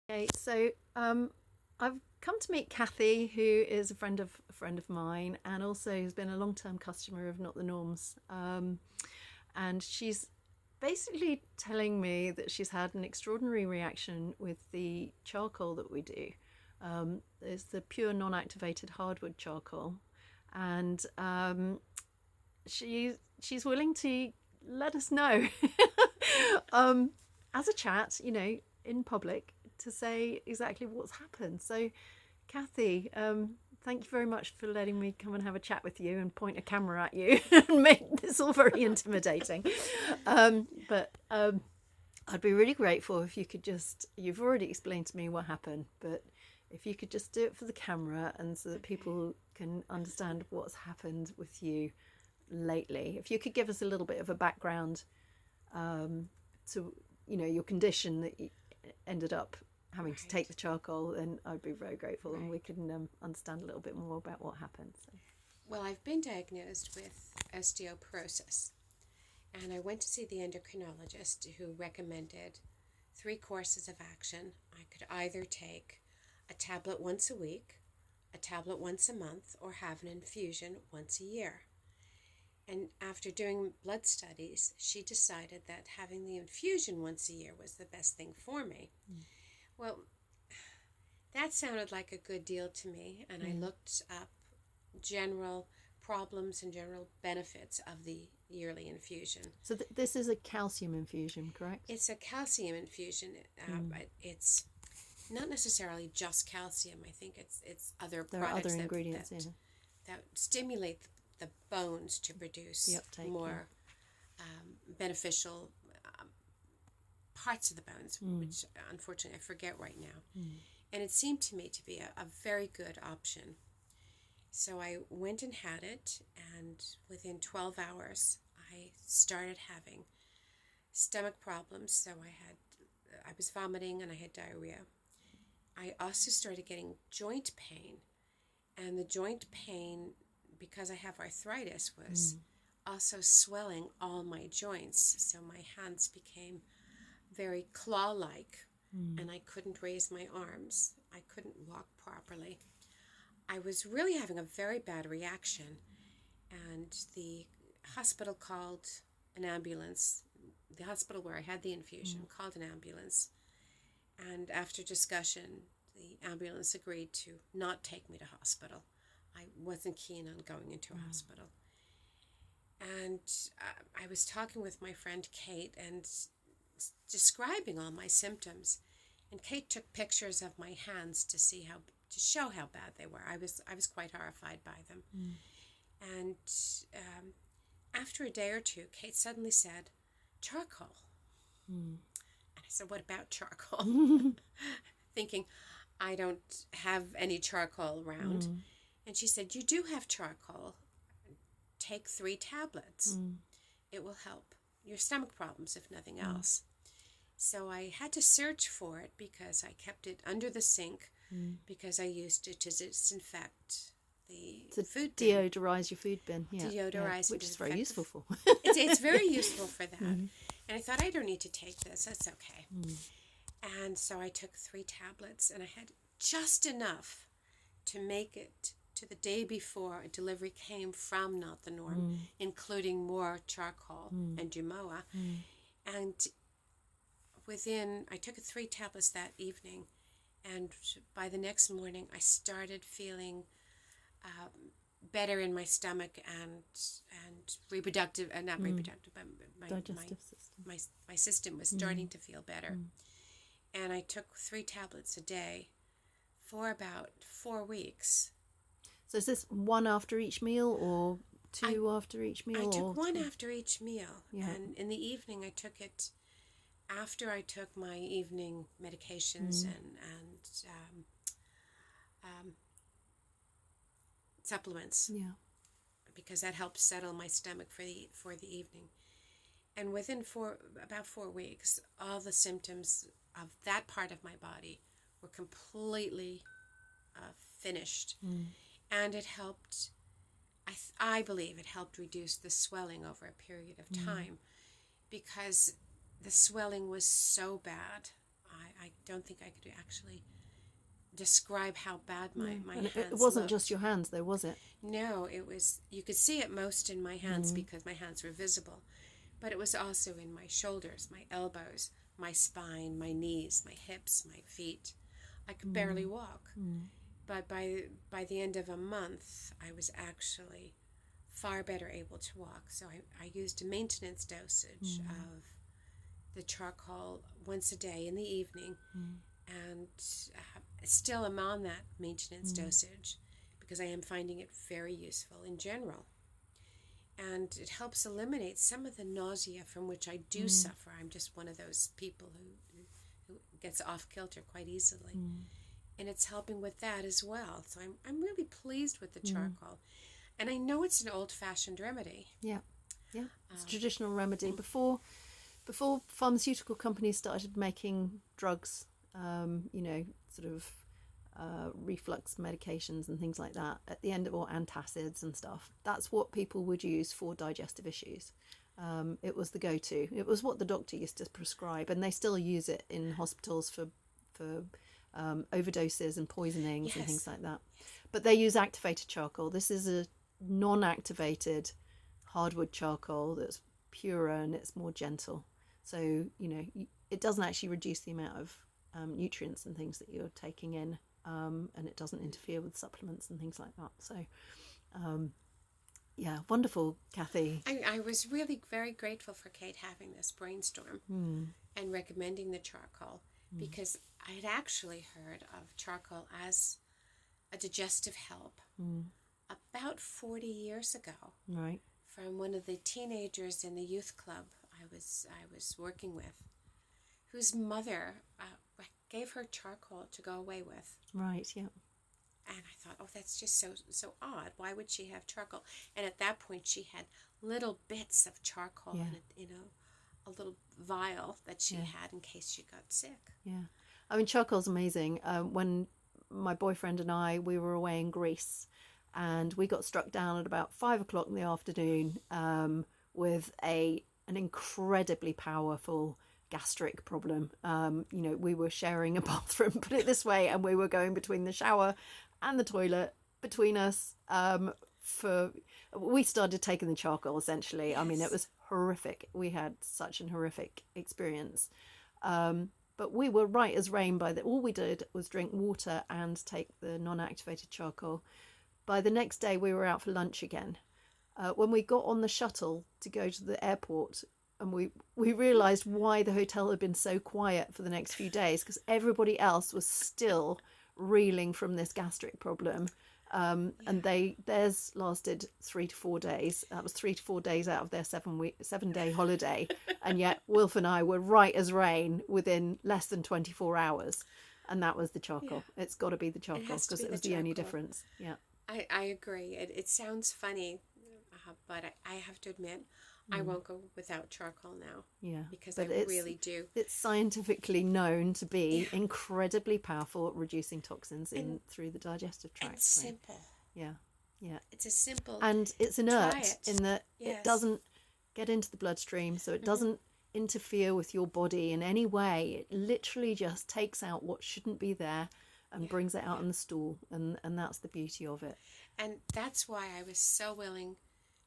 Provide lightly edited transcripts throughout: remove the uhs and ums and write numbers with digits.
Okay, so I've come to meet Cathy, who is a friend of mine, and also has been a long-term customer of Not the Norms. And she's basically telling me that she's had an extraordinary reaction with the charcoal that we do. It's the pure non-activated hardwood charcoal, and she's willing to let us know um, as a chat, in public, to say exactly what's happened. So, Cathy, thank you very much for letting me come and have a chat with you and point a camera at you and make this all very intimidating. But I'd be really grateful if you could you've already explained to me what happened, but if you could just do it for the camera and so that people can understand what's happened with you lately. If you could give us a little bit of a background to, your condition that you ended up having to take the charcoal, then I'd be very grateful, and we can understand a little bit more about what happened. So. Well, I've been diagnosed with osteoporosis, and I went to see the endocrinologist who recommended 3 courses of action. I could either take a tablet once a week, a tablet once a month, or have an infusion once a year. And after doing blood studies, she decided that having the infusion once a year was the best thing for me. Well, that sounded like a good deal to me, and I looked up general problems and general benefits of the yearly infusion. So this is a calcium infusion, correct? It's a calcium infusion. But it's not necessarily just calcium. I think it's other There products are other ingredients that stimulate the bones to produce uptake, more beneficial parts of the bones, which unfortunately I forget right now. And it seemed to me to be a very good option. So I went and had it, and within 12 hours, I started having stomach problems. So I was vomiting and I had diarrhea. I also started getting joint pain, and the joint pain, because I have arthritis, was also swelling all my joints. So my hands became very claw-like, and I couldn't raise my arms. I couldn't walk properly. I was really having a very bad reaction, and the hospital called an ambulance. The hospital where I had the infusion called an ambulance, and after discussion, the ambulance agreed to not take me to hospital. I wasn't keen on going into a hospital. And I was talking with my friend Kate and describing all my symptoms, and Kate took pictures of my hands to show how bad they were. I was quite horrified by them. And after a day or two, Kate suddenly said, "Charcoal." And I said, "What about charcoal?" Thinking I don't have any charcoal around. And she said, "You do have charcoal. Take 3 tablets. It will help your stomach problems, if nothing else." So I had to search for it because I kept it under the sink because I used it to disinfect the food bin. Deodorize your food bin. Deodorize, which is very useful for. It's very useful for that. And I thought, I don't need to take this. That's okay. And so I took 3 tablets, and I had just enough to make it to the day before a delivery came from Not the Norm, including more charcoal and Jumoa. And I took 3 tablets that evening, and by the next morning I started feeling better in my stomach and reproductive, not reproductive, but Digestive system. My system was starting to feel better. And I took 3 tablets a day for about 4 weeks. So is this one after each meal, or 2 after each meal? I took one 3? after each meal. Yeah. And in the evening I took it after I took my evening medications and supplements. Yeah. Because that helps settle my stomach for the evening. And within about 4 weeks, all the symptoms of that part of my body were completely finished. And it helped, I believe it helped reduce the swelling over a period of time, because the swelling was so bad. I don't think I could actually describe how bad my And hands it wasn't looked. just your hands, though, was it? No, it was, you could see it most in my hands because my hands were visible, but it was also in my shoulders, my elbows, my spine, my knees, my hips, my feet. I could barely walk. But by the end of a month, I was actually far better able to walk. So I used a maintenance dosage of the charcoal once a day in the evening, and still am on that maintenance dosage because I am finding it very useful in general. And it helps eliminate some of the nausea from which I do suffer. I'm just one of those people who gets off kilter quite easily. And it's helping with that as well. So I'm really pleased with the charcoal. And I know it's an old-fashioned remedy. Yeah, it's a traditional remedy. Before pharmaceutical companies started making drugs, sort of reflux medications and things like that, at the end of, or antacids and stuff, that's what people would use for digestive issues. It was the go-to. It was what the doctor used to prescribe, and they still use it in hospitals for overdoses and poisonings and things like that. But they use activated charcoal. This is a non-activated hardwood charcoal that's purer and it's more gentle. So, it doesn't actually reduce the amount of nutrients and things that you're taking in, and it doesn't interfere with supplements and things like that. So, wonderful, Cathy. I was really very grateful for Kate having this brainstorm and recommending the charcoal, because I had actually heard of charcoal as a digestive help about 40 years ago. Right. From one of the teenagers in the youth club I was working with, whose mother gave her charcoal to go away with. Right, yeah. And I thought, oh, that's just so odd. Why would she have charcoal? And at that point, she had little bits of charcoal in a little vial that she had in case she got sick. Yeah. I mean, charcoal's amazing. When my boyfriend and we were away in Greece, and we got struck down at about 5:00 in the afternoon with an incredibly powerful gastric problem. We were sharing a bathroom, put it this way, and we were going between the shower and the toilet between us. We started taking the charcoal essentially. Yes. I mean, it was horrific. We had such an horrific experience. But we were right as rain all we did was drink water and take the non-activated charcoal. By the next day, we were out for lunch again. When we got on the shuttle to go to the airport, and we realised why the hotel had been so quiet for the next few days, because everybody else was still reeling from this gastric problem. And theirs lasted 3 to 4 days. That was 3 to 4 days out of their 7-day holiday. And yet Wilf and I were right as rain within less than 24 hours. And that was the charcoal. Yeah. It's got to be the charcoal, because it was the only difference. Yeah. I agree. It sounds funny, but I have to admit, I won't go without charcoal now. Yeah. Because I really do. It's scientifically known to be incredibly powerful at reducing toxins through the digestive tract. It's simple. Yeah. Yeah. It's a simple. And it's inert in that it doesn't get into the bloodstream, so it doesn't interfere with your body in any way. It literally just takes out what shouldn't be there and brings it out in the stool, and that's the beauty of it. And that's why I was so willing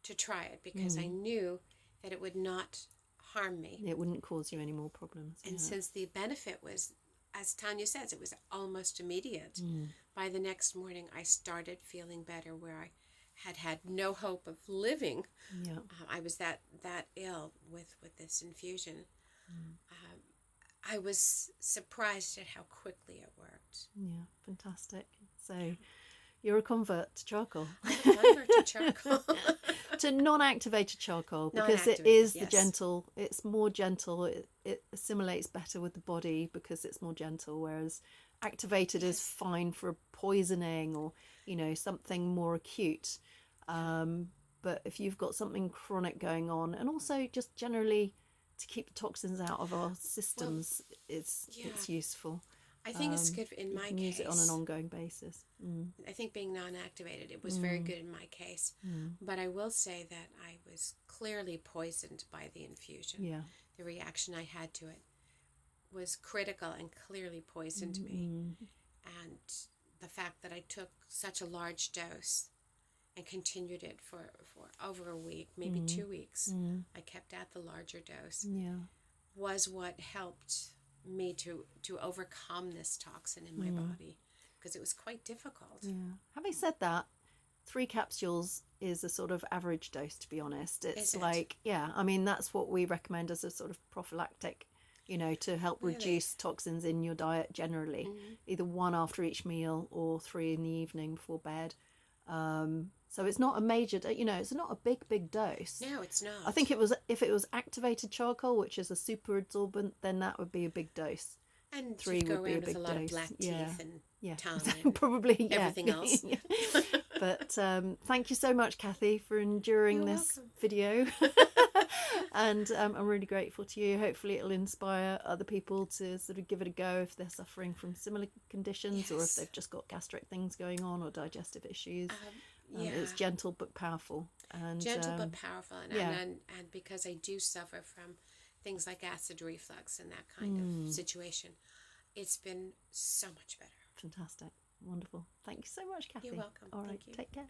to try it, because I knew that it would not harm me. It wouldn't cause you any more problems. And since the benefit was, as Tanya says, it was almost immediate. By the next morning, I started feeling better, where I had no hope of living. Yeah. I was that ill with this infusion. I was surprised at how quickly it worked. Yeah, fantastic. So you're a convert to charcoal. I'm a convert to charcoal. To non-activated charcoal, because it is the gentle, it's more gentle, it assimilates better with the body because it's more gentle, whereas activated is fine for poisoning or, something more acute. But if you've got something chronic going on, and also just generally to keep the toxins out of our systems, it's useful. I think it's good in my case. Use it on an ongoing basis. I think being non-activated, it was very good in my case. But I will say that I was clearly poisoned by the infusion. Yeah. The reaction I had to it was critical and clearly poisoned me. And the fact that I took such a large dose and continued it for over a week, maybe 2 weeks, I kept at the larger dose, was what helped me to overcome this toxin in my body, because it was quite difficult. Having said that, 3 capsules is a sort of average dose, to be honest. It's Is it? like, I mean, that's what we recommend as a sort of prophylactic, you know, to help Really? reduce toxins in your diet generally. Either 1 after each meal or 3 in the evening before bed. So it's not a major, you know, it's not a big dose. No, it's not. I think if it was activated charcoal, which is a super absorbent, then that would be a big dose. And 3 you'd go would be a around with big a lot dose. of black teeth and tongue and Probably, everything else. But thank you so much, Cathy, for enduring You're this welcome. video. And I'm really grateful to you. Hopefully it'll inspire other people to sort of give it a go if they're suffering from similar conditions, or if Yes. they've just got gastric things going on or digestive issues. Yeah. It's gentle but powerful. And Gentle but powerful. And, yeah. and because I do suffer from things like acid reflux and that kind of situation, it's been so much better. Fantastic. Wonderful. Thank you so much, Cathy. You're welcome. All right. Thank you. Take care.